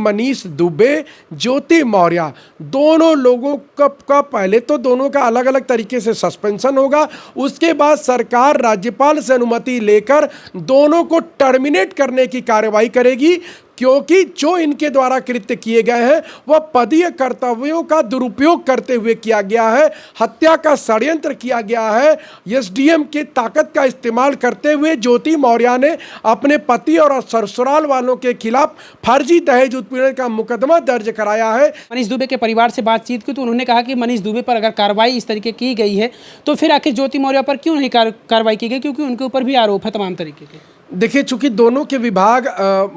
मनीष दुबे, ज्योति मौर्य, दोनों लोगों का पहले तो दोनों का अलग अलग तरीके से सस्पेंशन होगा। उसके बाद सरकार राज्यपाल से अनुमति लेकर दोनों को टर्मिनेट करने की कार्रवाई करेगी, क्योंकि जो इनके द्वारा कृत्य किए गए हैं वह पदीय कर्तव्यों का दुरुपयोग करते हुए किया गया है, हत्या का षड्यंत्र किया गया है। एसडीएम की ताकत का इस्तेमाल करते हुए ज्योति मौर्य ने अपने पति और ससुराल वालों के खिलाफ फर्जी दहेज उत्पीड़न का मुकदमा दर्ज कराया है। मनीष दुबे के परिवार से बातचीत की तो उन्होंने कहा कि मनीष दुबे पर अगर कार्रवाई इस तरीके की गई है तो फिर आखिर ज्योति मौर्य पर क्यों नहीं कार्रवाई की गई, क्योंकि उनके ऊपर भी आरोप है तमाम तरीके के। देखिए, चूंकि दोनों के विभाग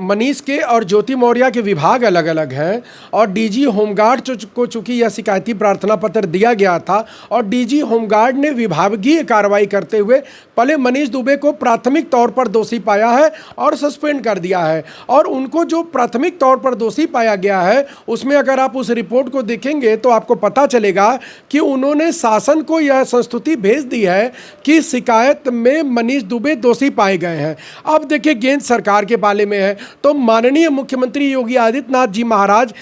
मनीष के और ज्योति मौर्य के विभाग अलग अलग हैं और डीजी होमगार्ड को चूंकि यह शिकायती प्रार्थना पत्र दिया गया था और डीजी होमगार्ड ने विभागीय कार्रवाई करते हुए पहले मनीष दुबे को प्राथमिक तौर पर दोषी पाया है और सस्पेंड कर दिया है। और उनको जो प्राथमिक तौर पर दोषी पाया गया है उसमें अगर आप उस रिपोर्ट को देखेंगे तो आपको पता चलेगा कि उन्होंने शासन को यह संस्तुति भेज दी है कि शिकायत में मनीष दुबे दोषी पाए गए हैं। अब देखिए, गेंद सरकार के बाले में है, तो माननीय मुख्यमंत्री योगी आदित्यनाथ जी महाराज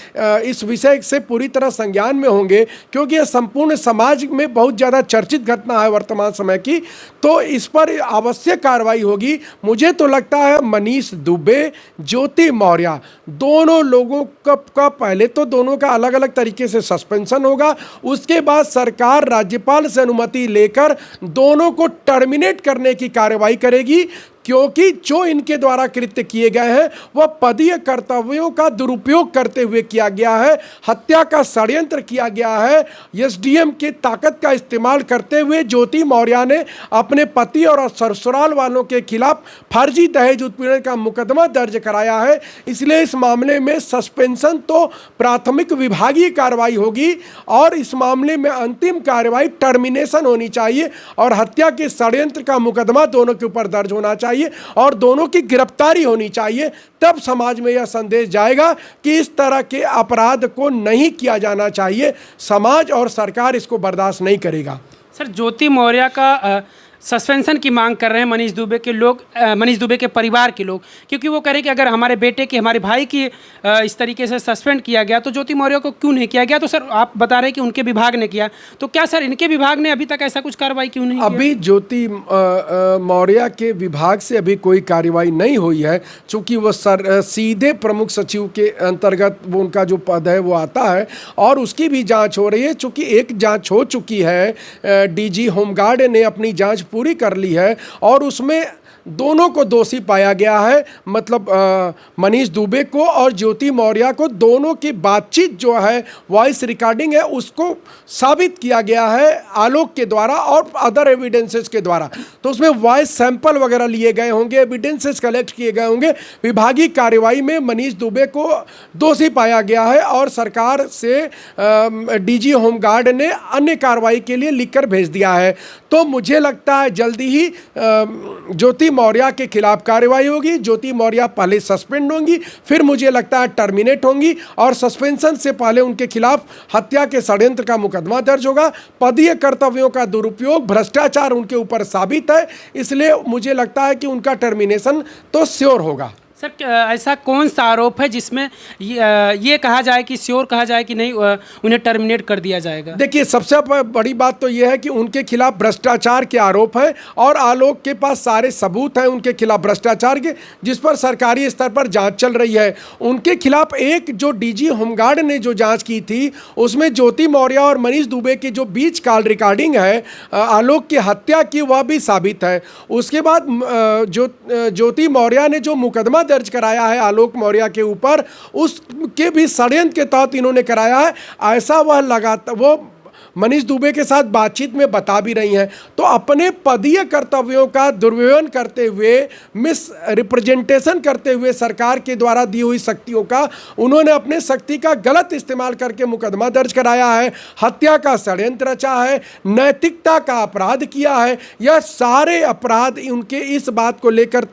इस विषय से पूरी तरह संज्ञान में होंगे, क्योंकि यह संपूर्ण समाज में बहुत ज़्यादा चर्चित घटना है वर्तमान समय की, तो इस पर आवश्यक कार्रवाई होगी। मुझे तो लगता है मनीष दुबे, ज्योति मौर्य, दोनों लोगों का पहले तो दोनों का अलग अलग तरीके से सस्पेंशन होगा। उसके बाद सरकार राज्यपाल से अनुमति लेकर दोनों को टर्मिनेट करने की कार्रवाई करेगी, क्योंकि जो इनके द्वारा कृत्य किए गए हैं वह पदीय कर्तव्यों का दुरुपयोग करते हुए किया गया है, हत्या का षड्यंत्र किया गया है। एसडीएम की ताकत का इस्तेमाल करते हुए ज्योति मौर्य ने अपने पति और ससुराल वालों के खिलाफ फर्जी दहेज उत्पीड़न का मुकदमा दर्ज कराया है। इसलिए इस मामले में सस्पेंशन तो प्राथमिक विभागीय कार्रवाई होगी और इस मामले में अंतिम कार्रवाई टर्मिनेशन होनी चाहिए और हत्या के षड्यंत्र का मुकदमा दोनों के ऊपर दर्ज होना चाहिए और दोनों की गिरफ्तारी होनी चाहिए। तब समाज में यह संदेश जाएगा कि इस तरह के अपराध को नहीं किया जाना चाहिए। समाज और सरकार इसको बर्दाश्त नहीं करेगा। सर, ज्योति मौर्य का सस्पेंशन की मांग कर रहे हैं मनीष दुबे के लोग, मनीष दुबे के परिवार के लोग, क्योंकि वो कह रहे हैं कि अगर हमारे बेटे की, हमारे भाई की इस तरीके से सस्पेंड किया गया तो ज्योति मौर्य को क्यों नहीं किया गया। तो सर आप बता रहे हैं कि उनके विभाग ने किया, तो क्या सर इनके विभाग ने अभी तक ऐसा कुछ कार्रवाई क्यों नहीं किया? अभी ज्योति मौर्य के विभाग से अभी कोई कार्रवाई नहीं हुई है, चूँकि वो सीधे प्रमुख सचिव के अंतर्गत वो उनका जो पद है वो आता है और उसकी भी जाँच हो रही है। चूँकि एक जाँच हो चुकी है, डीजी होमगार्ड ने अपनी जाँच पूरी कर ली है और उसमें दोनों को दोषी पाया गया है, मतलब मनीष दुबे को और ज्योति मौर्य को। दोनों की बातचीत जो है, वॉइस रिकॉर्डिंग है, उसको साबित किया गया है आलोक के द्वारा और अदर एविडेंसेस के द्वारा। तो उसमें वॉइस सैंपल वगैरह लिए गए होंगे, एविडेंसेस कलेक्ट किए गए होंगे। विभागीय कार्रवाई में मनीष दुबे को दोषी पाया गया है और सरकार से डीजी होमगार्ड ने अन्य कार्रवाई के लिए लिखकर भेज दिया है। तो मुझे लगता है जल्दी ही ज्योति मौर्य के खिलाफ कार्रवाई होगी। ज्योति मौर्य पहले सस्पेंड होंगी, फिर मुझे लगता है टर्मिनेट होंगी और सस्पेंशन से पहले उनके खिलाफ हत्या के षड्यंत्र का मुकदमा दर्ज होगा। पदीय कर्तव्यों का दुरुपयोग, भ्रष्टाचार उनके ऊपर साबित है, इसलिए मुझे लगता है कि उनका टर्मिनेशन तो श्योर होगा। सर, ऐसा कौन सा आरोप है जिसमें ये कहा जाए कि श्योर कहा जाए कि नहीं उन्हें टर्मिनेट कर दिया जाएगा? देखिए, सबसे बड़ी बात तो यह है कि उनके खिलाफ भ्रष्टाचार के आरोप हैं और आलोक के पास सारे सबूत हैं उनके खिलाफ भ्रष्टाचार के, जिस पर सरकारी स्तर पर जांच चल रही है। उनके खिलाफ एक जो डीजी होमगार्ड ने जो जांच की थी उसमें ज्योति मौर्य और मनीष दुबे के जो बीच कॉल रिकॉर्डिंग है आलोक की हत्या की, वह भी साबित है। उसके बाद ज्योति मौर्य ने जो मुकदमा दर्ज कराया है आलोक मौर्य के ऊपर, उसके भी षड्यंत्र के तहत इन्होंने कराया है, ऐसा वो मनीष दुबे के साथ बातचीत में बता भी रही हैं। तो अपने पदीय कर्तव्यों का दुर्व्यवहार करते हुए, मिस रिप्रेजेंटेशन करते हुए सरकार के द्वारा दी हुई शक्तियों का उन्होंने अपने शक्ति का गलत इस्तेमाल करके मुकदमा दर्ज कराया है, हत्या का षड्यंत्र रचा है, नैतिकता का अपराध किया है। यह सारे अपराध उनके इस बात को लेकर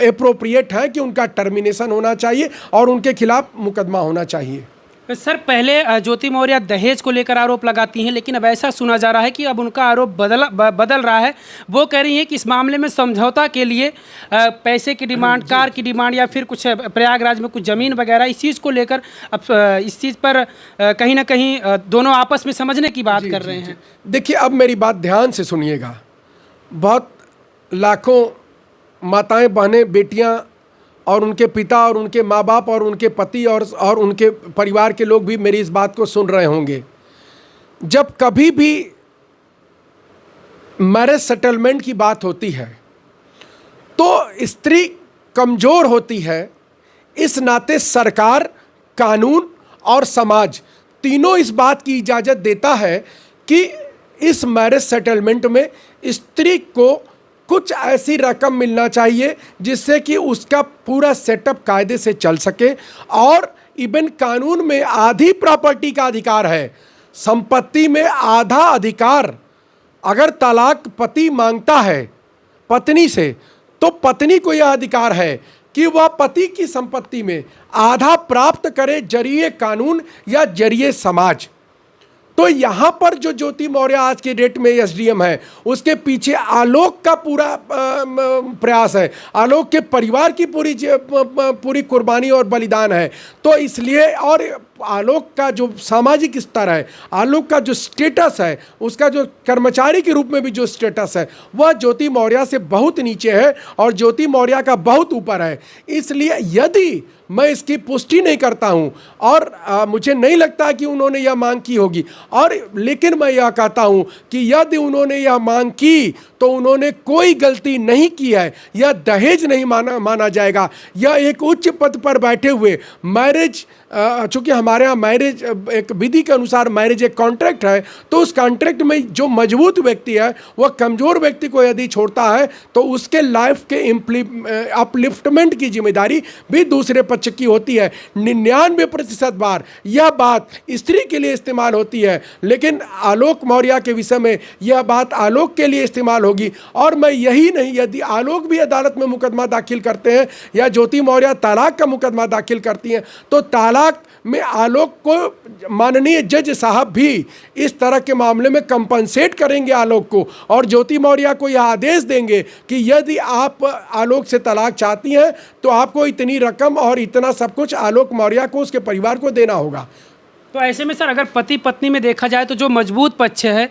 एप्रोप्रिएट है कि उनका टर्मिनेशन होना चाहिए और उनके खिलाफ मुकदमा होना चाहिए। सर पहले ज्योति मौर्य दहेज को लेकर आरोप लगाती हैं, लेकिन अब ऐसा सुना जा रहा है कि अब उनका आरोप बदल रहा है। वो कह रही हैं कि इस मामले में समझौता के लिए पैसे की डिमांड, कार की डिमांड या फिर कुछ प्रयागराज में कुछ ज़मीन वगैरह, इस चीज़ को लेकर अब इस चीज़ पर कहीं ना कहीं दोनों आपस में समझने की बात कर रहे हैं। देखिए, अब मेरी बात ध्यान से सुनिएगा। बहुत लाखों माताएं, बहनें, बेटियां और उनके पिता और उनके माँ बाप और उनके पति और उनके परिवार के लोग भी मेरी इस बात को सुन रहे होंगे। जब कभी भी मैरिज सेटलमेंट की बात होती है तो स्त्री कमज़ोर होती है। इस नाते सरकार, कानून और समाज तीनों इस बात की इजाज़त देता है कि इस मैरिज सेटलमेंट में स्त्री को कुछ ऐसी रकम मिलना चाहिए जिससे कि उसका पूरा सेटअप कायदे से चल सके। और इवन कानून में आधी प्रॉपर्टी का अधिकार है, संपत्ति में आधा अधिकार। अगर तलाक पति मांगता है पत्नी से तो पत्नी को यह अधिकार है कि वह पति की संपत्ति में आधा प्राप्त करे, जरिए कानून या जरिए समाज। तो यहाँ पर जो ज्योति मौर्य आज के डेट में एसडीएम है, उसके पीछे आलोक का पूरा प्रयास है, आलोक के परिवार की पूरी कुर्बानी और बलिदान है। तो इसलिए, और आलोक का जो सामाजिक स्तर है, आलोक का जो स्टेटस है, उसका जो कर्मचारी के रूप में भी जो स्टेटस है, वह ज्योति मौर्य से बहुत नीचे है और ज्योति मौर्य का बहुत ऊपर है। इसलिए यदि मैं इसकी पुष्टि नहीं करता हूं और मुझे नहीं लगता कि उन्होंने यह मांग की होगी, और लेकिन मैं यह कहता हूं कि यदि उन्होंने यह मांग की तो उन्होंने कोई गलती नहीं की है। यह दहेज नहीं माना जाएगा। यह एक उच्च पद पर बैठे हुए मैरिज, चूँकि हमारे यहाँ मैरिज एक विधि के अनुसार मैरिज एक कॉन्ट्रैक्ट है, तो उस कॉन्ट्रैक्ट में जो मजबूत व्यक्ति है वह कमज़ोर व्यक्ति को यदि छोड़ता है तो उसके लाइफ के अपलिफ्टमेंट की जिम्मेदारी भी दूसरे पक्ष की होती है। 99% बार यह बात स्त्री के लिए इस्तेमाल होती है, लेकिन आलोक मौर्य के विषय में यह बात आलोक के लिए इस्तेमाल होगी। और मैं यही नहीं, यदि आलोक भी अदालत में मुकदमा दाखिल करते हैं या ज्योति मौर्य तलाक का मुकदमा दाखिल करती हैं, तो तलाक में आलोक को माननीय जज साहब भी इस तरह के मामले में कंपनसेट करेंगे आलोक को, और ज्योति मौर्य को यह आदेश देंगे कि यदि आप आलोक से तलाक चाहती हैं तो आपको इतनी रकम और इतना सब कुछ आलोक मौर्य को, उसके परिवार को देना होगा। तो ऐसे में सर, अगर पति पत्नी में देखा जाए तो जो मजबूत पक्ष है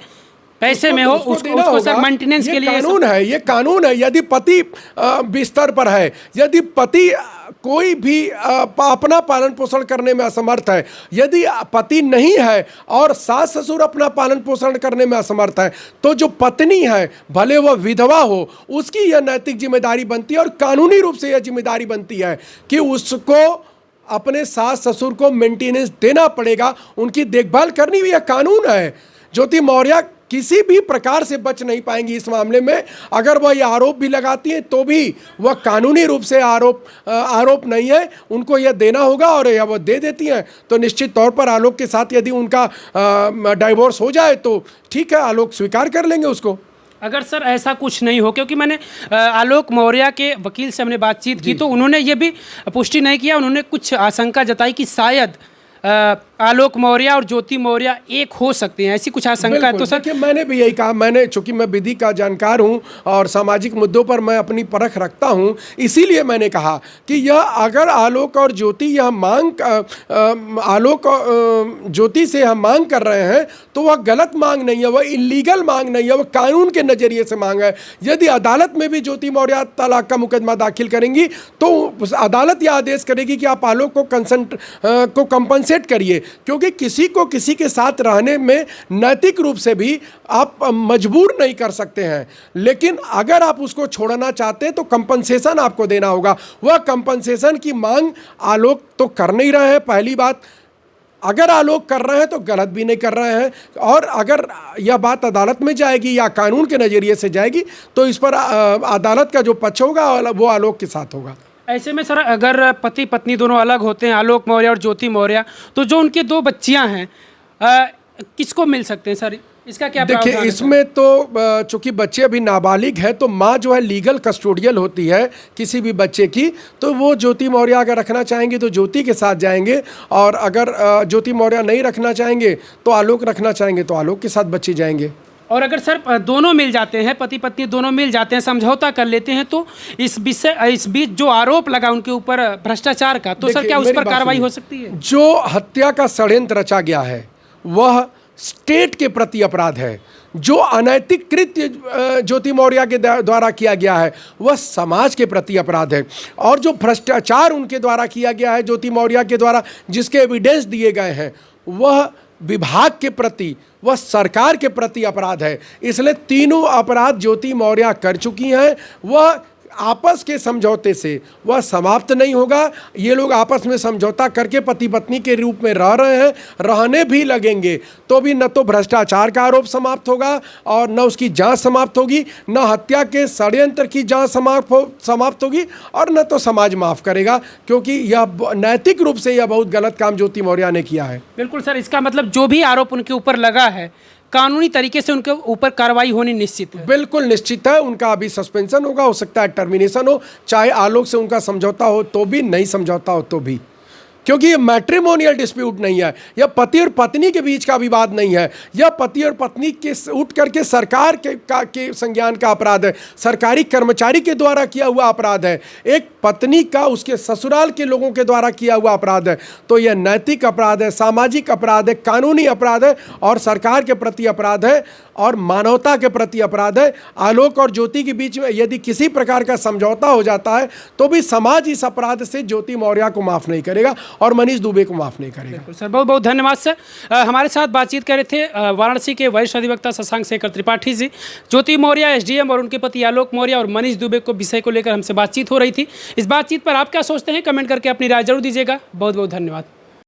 पैसे में हो उसको सर मेंटेनेंस के लिए कानून है, ये कानून है। यदि पति बिस्तर पर है, यदि पति कोई भी अपना पालन पोषण करने में असमर्थ है, यदि पति नहीं है और सास ससुर अपना पालन पोषण करने में असमर्थ है, तो जो पत्नी है, भले वह विधवा हो, उसकी यह नैतिक जिम्मेदारी बनती है और कानूनी रूप से यह जिम्मेदारी बनती है कि उसको अपने सास ससुर को मेंटेनेंस देना पड़ेगा, उनकी देखभाल करनी भी, यह कानून है। ज्योति मौर्य किसी भी प्रकार से बच नहीं पाएंगी इस मामले में। अगर वह ये आरोप भी लगाती हैं तो भी वह कानूनी रूप से आरोप नहीं है, उनको यह देना होगा, और यह वो दे देती हैं तो निश्चित तौर पर आलोक के साथ यदि उनका डाइवोर्स हो जाए तो ठीक है, आलोक स्वीकार कर लेंगे उसको। अगर सर ऐसा कुछ नहीं हो, क्योंकि मैंने आलोक मौर्य के वकील से हमने बातचीत की तो उन्होंने ये भी पुष्टि नहीं किया, उन्होंने कुछ आशंका जताई कि शायद आलोक मौर्य और ज्योति मौर्य एक हो सकते हैं, ऐसी कुछ आशंका है। तो सर देखिए, मैंने भी यही कहा, मैंने चूंकि मैं विधि का जानकार हूं और सामाजिक मुद्दों पर मैं अपनी परख रखता हूं, इसीलिए मैंने कहा कि यह अगर आलोक और ज्योति यह मांग आलोक ज्योति से यह मांग कर रहे हैं तो वह गलत मांग नहीं है, वह इलीगल मांग नहीं है, वह कानून के नज़रिए से मांग है। यदि अदालत में भी ज्योति मौर्य तलाक का मुकदमा दाखिल करेंगी तो अदालत यह आदेश करेगी कि आप आलोक को कंपनसेट करिए, क्योंकि किसी को किसी के साथ रहने में नैतिक रूप से भी आप मजबूर नहीं कर सकते हैं, लेकिन अगर आप उसको छोड़ना चाहते हैं तो कंपनसेशन आपको देना होगा। वह कंपनसेशन की मांग आलोक तो कर नहीं रहे हैं, पहली बात। अगर आलोक कर रहे हैं तो गलत भी नहीं कर रहे हैं, और अगर यह बात अदालत में जाएगी या कानून के नज़रिए से जाएगी तो इस पर अदालत का जो पक्ष होगा वो आलोक के साथ होगा। ऐसे में सर, अगर पति पत्नी दोनों अलग होते हैं, आलोक मौर्य और ज्योति मौर्य, तो जो उनके 2 बच्चियां हैं किसको मिल सकते हैं सर इसका क्या देखिए, प्रावधान है, सर? इसमें तो चूंकि बच्चे अभी नाबालिग है, तो माँ जो है लीगल कस्टोडियल होती है किसी भी बच्चे की, तो वो ज्योति मौर्य अगर रखना चाहेंगे तो ज्योति के साथ जाएंगे, और अगर ज्योति मौर्य नहीं रखना चाहेंगे तो आलोक रखना चाहेंगे तो आलोक के साथ बच्चे जाएंगे। और अगर सर दोनों मिल जाते हैं, पति पत्नी दोनों मिल जाते हैं, समझौता कर लेते हैं, तो इस बीच जो आरोप लगा उनके ऊपर भ्रष्टाचार का, तो सर देखिए, क्या उस मेरी पर बात कार्रवाई सुनिए। हो सकती है? जो हत्या का षड्यंत्र रचा गया है वह स्टेट के प्रति अपराध है। जो अनैतिक कृत्य ज्योति मौर्य के द्वारा किया गया है वह समाज के प्रति अपराध है। और जो भ्रष्टाचार उनके द्वारा किया गया है, ज्योति मौर्य के द्वारा जिसके एविडेंस दिए गए हैं, वह विभाग के प्रति, वह सरकार के प्रति अपराध है। इसलिए तीनों अपराध ज्योति मौर्य कर चुकी हैं। वह आपस के समझौते से वह समाप्त नहीं होगा। ये लोग आपस में समझौता करके पति पत्नी के रूप में रह रहे हैं, रहने भी लगेंगे, तो भी न तो भ्रष्टाचार का आरोप समाप्त होगा और न उसकी जांच समाप्त होगी, न हत्या के षड्यंत्र की जांच समाप्त होगी, और न तो समाज माफ करेगा, क्योंकि यह नैतिक रूप से यह बहुत गलत काम ज्योति मौर्य ने किया है। बिल्कुल सर, इसका मतलब जो भी आरोप उनके ऊपर लगा है, कानूनी तरीके से उनके ऊपर कार्रवाई होनी निश्चित है। बिल्कुल निश्चित है। उनका अभी सस्पेंशन होगा, हो सकता है टर्मिनेशन हो, चाहे आलोक से उनका समझौता हो तो भी, नहीं समझौता हो तो भी, क्योंकि ये मैट्रिमोनियल डिस्प्यूट नहीं है, यह पति और पत्नी के बीच का विवाद नहीं है, यह पति और पत्नी के उठ करके सरकार के संज्ञान का अपराध है, सरकारी कर्मचारी के द्वारा किया हुआ अपराध है, एक पत्नी का उसके ससुराल के लोगों के द्वारा किया हुआ अपराध है। तो यह नैतिक अपराध है, सामाजिक अपराध है, कानूनी अपराध है, और सरकार के प्रति अपराध है, और मानवता के प्रति अपराध है। आलोक और ज्योति के बीच में यदि किसी प्रकार का समझौता हो जाता है तो भी समाज इस अपराध से ज्योति मौर्य को माफ नहीं करेगा और मनीष दुबे को माफ नहीं करेगा। बिल्कुल सर, बहुत बहुत धन्यवाद सर। हमारे साथ बातचीत कर रहे थे वाराणसी के वरिष्ठ अधिवक्ता शशांक शेखर त्रिपाठी जी। ज्योति मौर्य एसडीएम और उनके पति आलोक मौर्य और मनीष दुबे को विषय को लेकर हमसे बातचीत हो रही थी। इस बातचीत पर आप क्या सोचते हैं, कमेंट करके अपनी राय जरूर दीजिएगा। बहुत बहुत धन्यवाद।